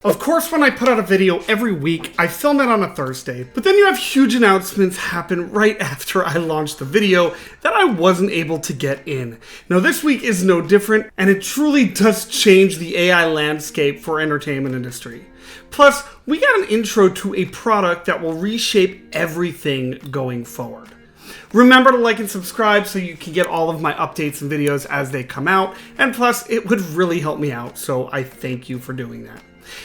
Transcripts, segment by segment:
Of course, when I put out a video every week, I film it on a Thursday, but then you have huge announcements happen right after I launch the video that I wasn't able to get in. Now this week is no different, and it truly does change the AI landscape for entertainment industry. Plus, we got an intro to a product that will reshape everything going forward. Remember to like and subscribe so you can get all of my updates and videos as they come out, and plus, it would really help me out, so I thank you for doing that.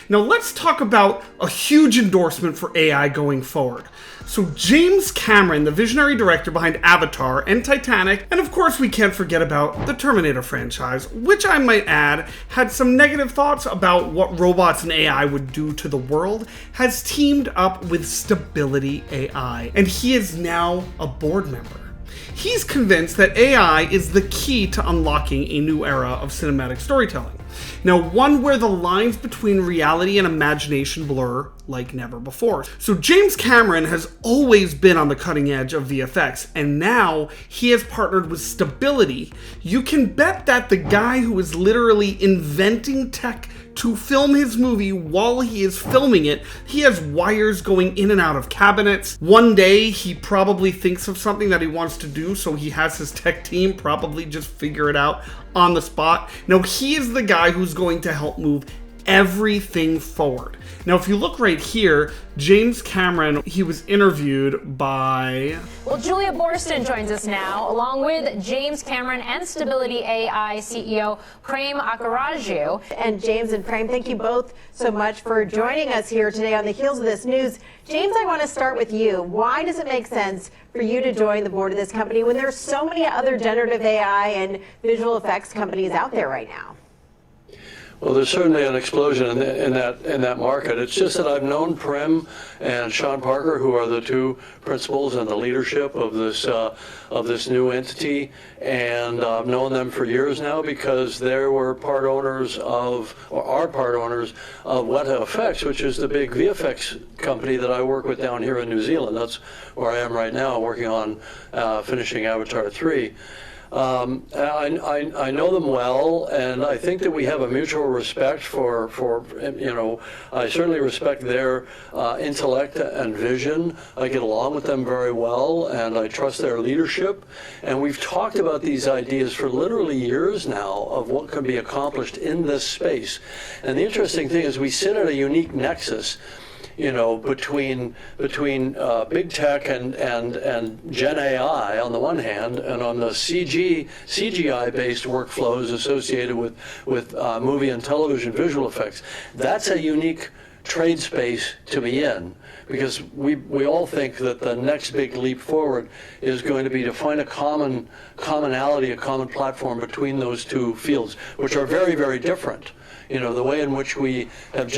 Now let's talk about a huge endorsement for AI going forward. So James Cameron, the visionary director behind Avatar and Titanic, and of course we can't forget about the Terminator franchise, which I might add had some negative thoughts about what robots and AI would do to the world, has teamed up with Stability AI, and he is now a board member. He's convinced that AI is the key to unlocking a new era of cinematic storytelling. Now, one where the lines between reality and imagination blur like never before. So James Cameron has always been on the cutting edge of VFX, and now he has partnered with Stability. You can bet that the guy who is literally inventing tech to film his movie while he is filming it, he has wires going in and out of cabinets. One day, he probably thinks of something that he wants to do, so he has his tech team probably just figure it out on the spot. Now, he is the guy who's going to help move everything forward. Now, if you look right here, James Cameron, he was interviewed by... Well, Julia Borston joins us now, along with James Cameron and Stability AI CEO Prem Akkaraju. And James and Prem, thank you both so much for joining us here today on the heels of this news. James, I want to start with you. Why does it make sense for you to join the board of this company when there's so many other generative AI and visual effects companies out there right now? Well, there's certainly an explosion in that market. It's just that I've known Prem and Sean Parker, who are the two principals and the leadership of this new entity, and I've known them for years now because they were part owners of, or are part owners of Weta Effects, which is the big VFX company that I work with down here in New Zealand. That's where I am right now, working on finishing Avatar 3. I know them well, and I think that we have a mutual respect for I certainly respect their intellect and vision. I get along with them very well, and I trust their leadership. And we've talked about these ideas for literally years now of what can be accomplished in this space. And the interesting thing is we sit at a unique nexus, between big tech and Gen AI on the one hand, and on the CGI-based workflows associated with movie and television visual effects. That's a unique trade space to be in, because we all think that the next big leap forward is going to be to find a commonality, a common platform between those two fields, which are very, very different. The way in which we have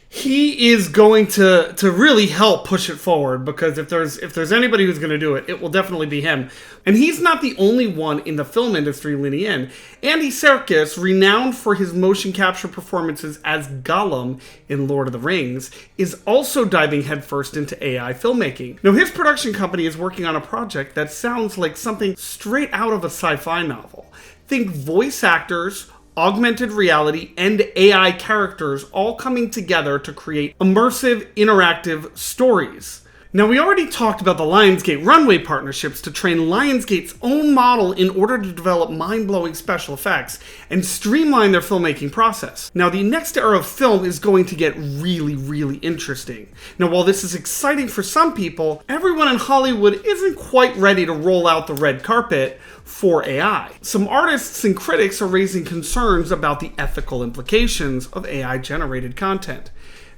He is going to really help push it forward, because if there's anybody who's going to do it, it will definitely be him. And he's not the only one in the film industry leaning in. Andy Serkis, renowned for his motion capture performances as Gollum in Lord of the Rings, is also diving headfirst into AI filmmaking. Now, his production company is working on a project that sounds like something straight out of a sci-fi novel. Think voice actors, augmented reality, and AI characters all coming together to create immersive, interactive stories. Now, we already talked about the Lionsgate Runway partnerships to train Lionsgate's own model in order to develop mind-blowing special effects and streamline their filmmaking process. Now, the next era of film is going to get really, really interesting. Now, while this is exciting for some people, everyone in Hollywood isn't quite ready to roll out the red carpet for AI. Some artists and critics are raising concerns about the ethical implications of AI-generated content.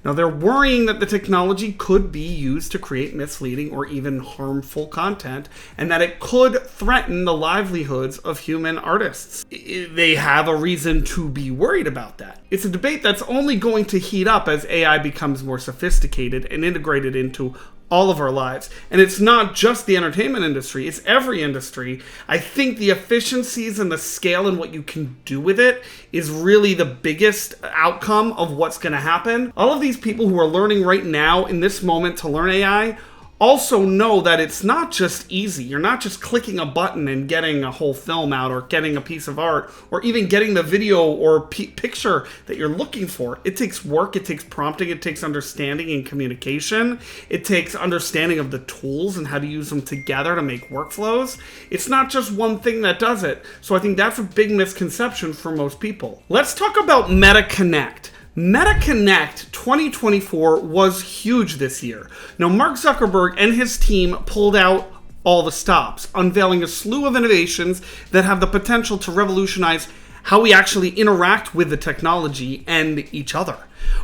Now, they're worrying that the technology could be used to create misleading or even harmful content, and that it could threaten the livelihoods of human artists. They have a reason to be worried about that. It's a debate that's only going to heat up as AI becomes more sophisticated and integrated into all of our lives. And it's not just the entertainment industry, it's every industry. I think the efficiencies and the scale and what you can do with it is really the biggest outcome of what's going to happen. All of these people who are learning right now in this moment to learn AI also know that it's not just easy. You're not just clicking a button and getting a whole film out, or getting a piece of art, or even getting the video or picture that you're looking for. It takes work, it takes prompting, it takes understanding and communication. It takes understanding of the tools and how to use them together to make workflows. It's not just one thing that does it. So I think that's a big misconception for most people. Let's talk about Meta Connect. Meta Connect 2024 was huge this year. Now, Mark Zuckerberg and his team pulled out all the stops, unveiling a slew of innovations that have the potential to revolutionize how we actually interact with the technology and each other.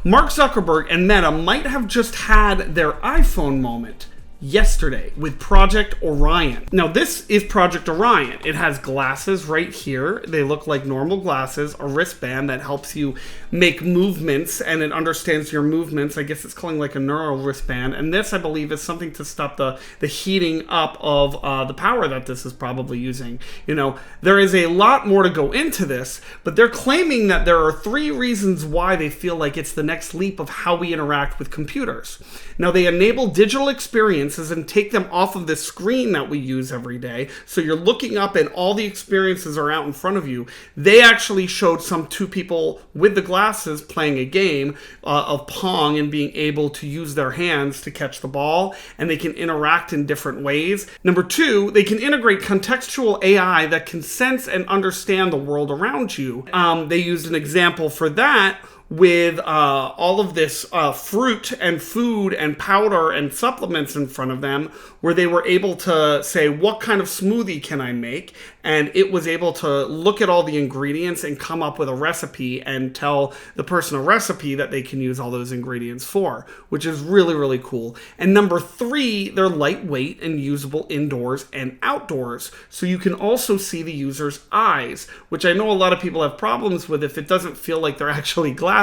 Mark Zuckerberg and Meta might have just had their iPhone moment yesterday with Project Orion. Now, this is Project Orion. It has glasses right here. They look like normal glasses, a wristband that helps you make movements, and it understands your movements. I guess it's calling like a neural wristband. And this, I believe, is something to stop the heating up of the power that this is probably using. You know, there is a lot more to go into this, but they're claiming that there are 3 reasons why they feel like it's the next leap of how we interact with computers. Now, they enable digital experiences and take them off of the screen that we use every day. So you're looking up and all the experiences are out in front of you. They actually showed 2 people with the glasses playing a game of Pong and being able to use their hands to catch the ball, and they can interact in different ways. Number 2, they can integrate contextual AI that can sense and understand the world around you. They used an example for that with all of this fruit and food and powder and supplements in front of them, where they were able to say, what kind of smoothie can I make? And it was able to look at all the ingredients and come up with a recipe and tell the person a recipe that they can use all those ingredients for, which is really, really cool. And number 3, they're lightweight and usable indoors and outdoors. So you can also see the user's eyes, which I know a lot of people have problems with if it doesn't feel like they're actually glasses,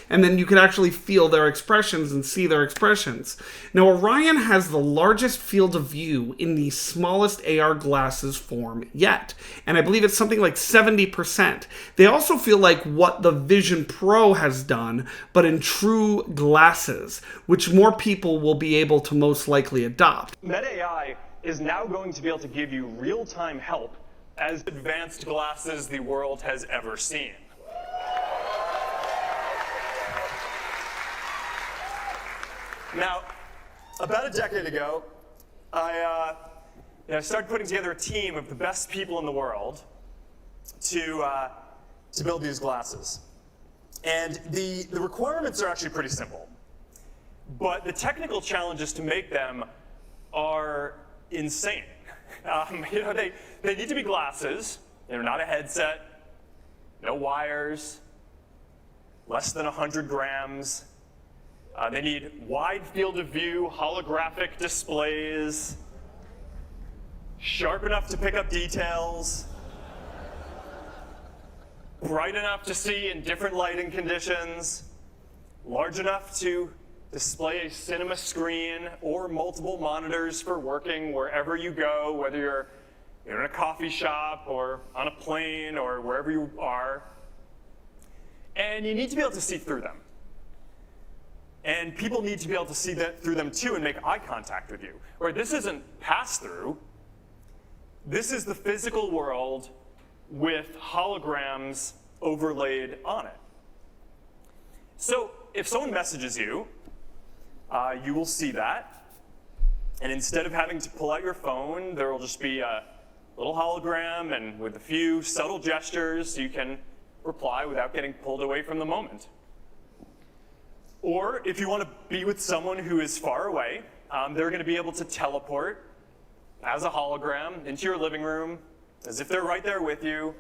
and then you can actually feel their expressions and see their expressions. Now, Orion has the largest field of view in the smallest AR glasses form yet, and I believe it's something like 70%. They also feel like what the Vision Pro has done, but in true glasses, which more people will be able to most likely adopt. Meta AI is now going to be able to give you real-time help as advanced glasses the world has ever seen. Now, about a decade ago, I started putting together a team of the best people in the world to build these glasses. And the requirements are actually pretty simple. But the technical challenges to make them are insane. They need to be glasses. They're not a headset, no wires, less than 100 grams. They need wide field of view, holographic displays, sharp enough to pick up details, bright enough to see in different lighting conditions, large enough to display a cinema screen or multiple monitors for working wherever you go, whether you're in a coffee shop or on a plane or wherever you are. And you need to be able to see through them. And people need to be able to see through them too and make eye contact with you. Right? This isn't pass-through. This is the physical world with holograms overlaid on it. So if someone messages you, you will see that. And instead of having to pull out your phone, there will just be a little hologram, and with a few subtle gestures, you can reply without getting pulled away from the moment. Or if you want to be with someone who is far away, they're going to be able to teleport as a hologram into your living room, as if they're right there with you.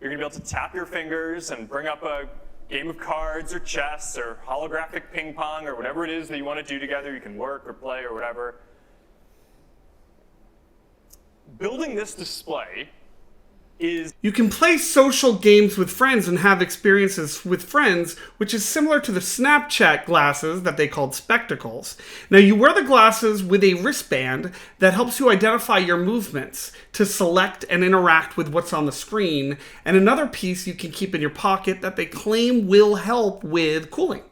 You're going to be able to tap your fingers and bring up a game of cards or chess or holographic ping pong or whatever it is that you want to do together. You can work or play or whatever. Building this display is... You can play social games with friends and have experiences with friends, which is similar to the Snapchat glasses that they called spectacles. Now, you wear the glasses with a wristband that helps you identify your movements to select and interact with what's on the screen, and another piece you can keep in your pocket that they claim will help with cooling.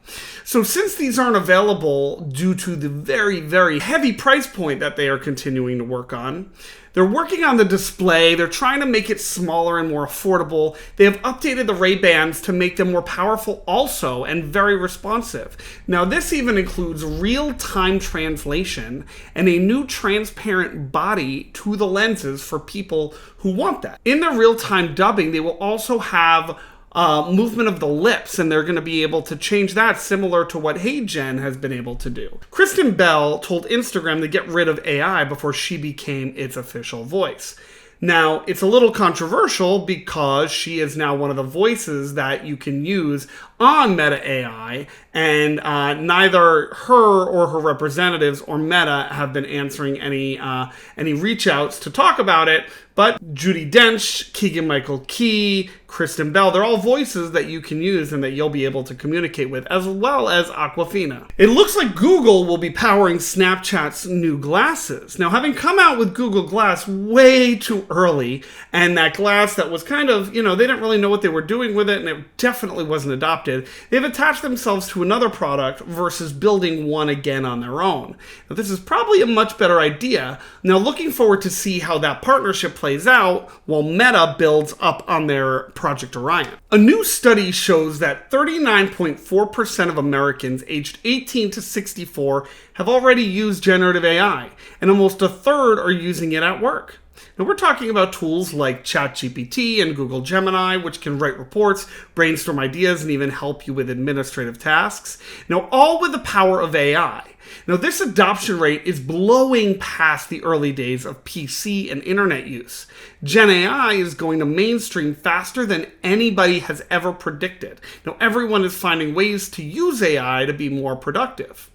So since these aren't available due to the very, very heavy price point that they are continuing to work on, they're working on the display. They're trying to make it smaller and more affordable. They have updated the Ray-Bans to make them more powerful also and very responsive. Now, this even includes real-time translation and a new transparent body to the lenses for people who want that. In the real-time dubbing, they will also have movement of the lips, and they're going to be able to change that similar to what Hey Jen has been able to do. Kristen Bell told Instagram to get rid of AI before she became its official voice. Now, it's a little controversial because she is now one of the voices that you can use on Meta AI, and neither her or her representatives or Meta have been answering any reach outs to talk about it. But Judi Dench, Keegan-Michael Key, Kristen Bell, they're all voices that you can use and that you'll be able to communicate with, as well as Awkwafina. It looks like Google will be powering Snapchat's new glasses. Now, having come out with Google Glass way too early, and that glass that was kind of, they didn't really know what they were doing with it, and it definitely wasn't adopted, they've attached themselves to another product versus building one again on their own. Now, this is probably a much better idea. Now, looking forward to see how that partnership plays out while Meta builds up on their Project Orion. A new study shows that 39.4% of Americans aged 18 to 64 have already used generative AI, and almost a third are using it at work. Now, we're talking about tools like ChatGPT and Google Gemini, which can write reports, brainstorm ideas, and even help you with administrative tasks. Now, all with the power of AI. Now, this adoption rate is blowing past the early days of PC and internet use. Gen AI is going to mainstream faster than anybody has ever predicted. Now, everyone is finding ways to use AI to be more productive.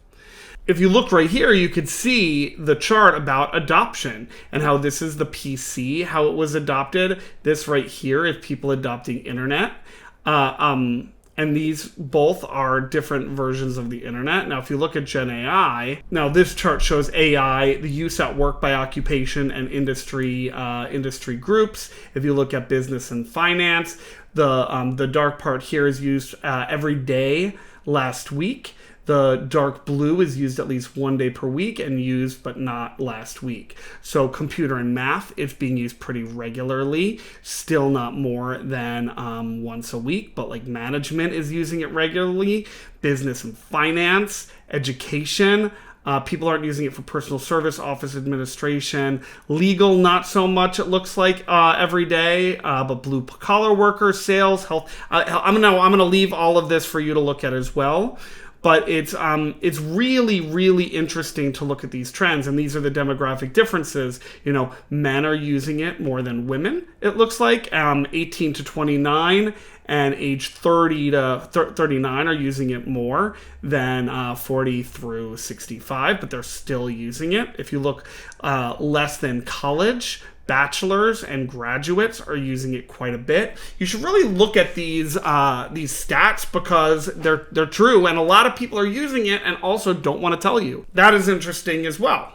If you look right here, you could see the chart about adoption and how this is the PC, how it was adopted. This right here is people adopting internet. And these both are different versions of the internet. Now, if you look at Gen AI, now this chart shows AI, the use at work by occupation and industry groups. If you look at business and finance, the dark part here is used every day last week. The dark blue is used at least one day per week and used but not last week. So computer and math, it's being used pretty regularly, still not more than once a week, but like management is using it regularly, business and finance, education. People aren't using it for personal service, office administration, legal, not so much, it looks like, every day, but blue collar workers, sales, health. I'm gonna leave all of this for you to look at as well. But it's really, really interesting to look at these trends, and these are the demographic differences. Men are using it more than women, it looks like. 18 to 29 and age 30 to 39 are using it more than 40 through 65, but they're still using it. If you look less than college, bachelors and graduates are using it quite a bit. You should really look at these stats because they're true, and a lot of people are using it and also don't want to tell you. That is interesting as well.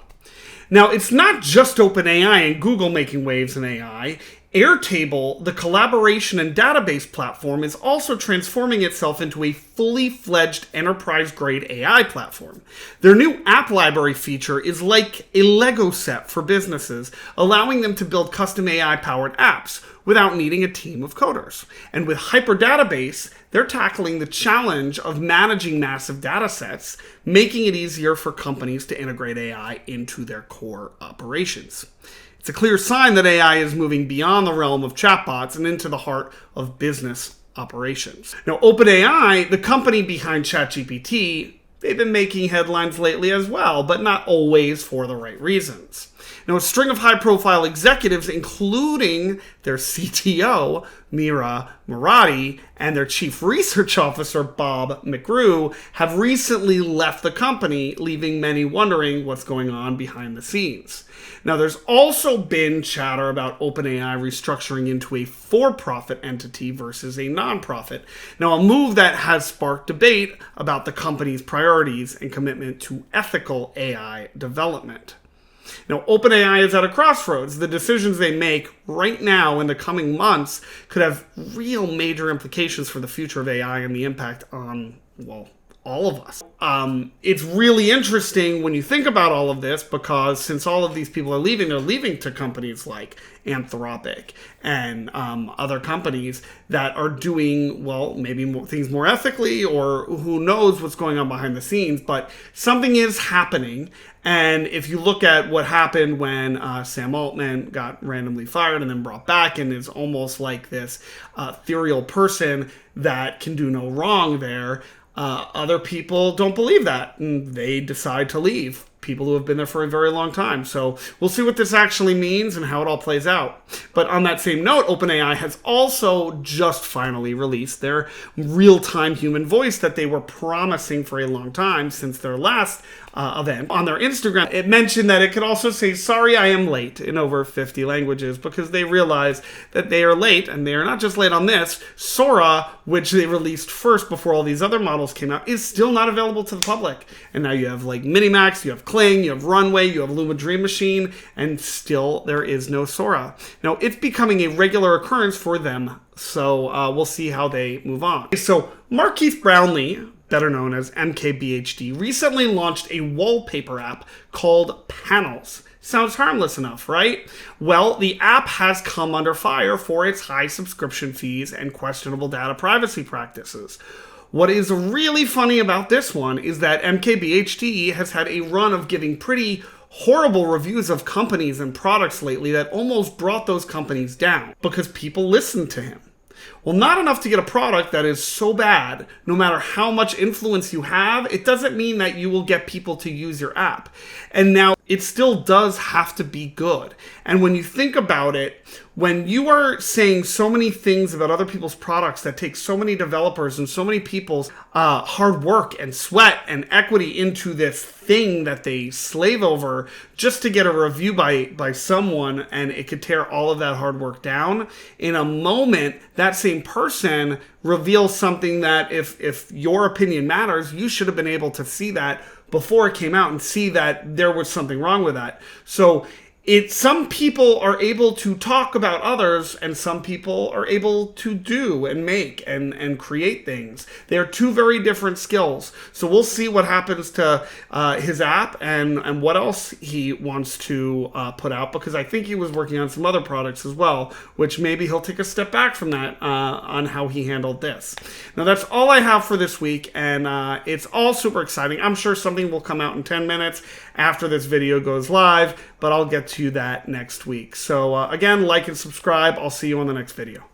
Now, it's not just OpenAI and Google making waves in AI. Airtable, the collaboration and database platform, is also transforming itself into a fully fledged enterprise-grade AI platform. Their new app library feature is like a Lego set for businesses, allowing them to build custom AI-powered apps without needing a team of coders. And with Hyperdatabase, they're tackling the challenge of managing massive data sets, making it easier for companies to integrate AI into their core operations. It's a clear sign that AI is moving beyond the realm of chatbots and into the heart of business operations. Now, OpenAI, the company behind ChatGPT, they've been making headlines lately as well, but not always for the right reasons. Now, a string of high-profile executives, including their CTO, Mira Murati, and their chief research officer, Bob McGrew, have recently left the company, leaving many wondering what's going on behind the scenes. Now, there's also been chatter about OpenAI restructuring into a for-profit entity versus a nonprofit. Now, a move that has sparked debate about the company's priorities and commitment to ethical AI development. Now, OpenAI is at a crossroads. The decisions they make right now in the coming months could have real major implications for the future of AI and the impact on, well, all of us. It's really interesting when you think about all of this, because since all of these people are leaving, they're leaving to companies like Anthropic and other companies that are doing, well, maybe things more ethically, or who knows what's going on behind the scenes, but something is happening. And if you look at what happened when Sam Altman got randomly fired and then brought back and is almost like this ethereal person that can do no wrong there, other people don't believe that, and they decide to leave. People who have been there for a very long time. So we'll see what this actually means and how it all plays out. But on that same note, OpenAI has also just finally released their real-time human voice that they were promising for a long time since their last event. On their Instagram, it mentioned that it could also say, "Sorry, I am late," in over 50 languages, because they realize that they are late, and they are not just late on this. Sora, which they released first before all these other models came out, is still not available to the public. And now you have like Minimax, you have Kling, you have Runway, you have Luma Dream Machine, and still there is no Sora. Now, it's becoming a regular occurrence for them, so we'll see how they move on. So Mark Keith Brownlee, better known as MKBHD, recently launched a wallpaper app called Panels. Sounds harmless enough, right? Well, the app has come under fire for its high subscription fees and questionable data privacy practices. What is really funny about this one is that MKBHD has had a run of giving pretty horrible reviews of companies and products lately that almost brought those companies down because people listened to him. Well, not enough to get a product that is so bad. No matter how much influence you have, it doesn't mean that you will get people to use your app. And now it still does have to be good. And when you think about it, when you are saying so many things about other people's products that take so many developers and so many people's hard work and sweat and equity into this thing that they slave over just to get a review by someone, and it could tear all of that hard work down, in a moment, that same person reveals something that if your opinion matters, you should have been able to see that before it came out and see that there was something wrong with that. So some people are able to talk about others, and some people are able to do and make and create things. They're two very different skills. So we'll see what happens to his app and what else he wants to put out, because I think he was working on some other products as well, which maybe he'll take a step back from that on how he handled this. Now, that's all I have for this week, and it's all super exciting. I'm sure something will come out in 10 minutes after this video goes live, but I'll get to that next week. So again, like and subscribe. I'll see you on the next video.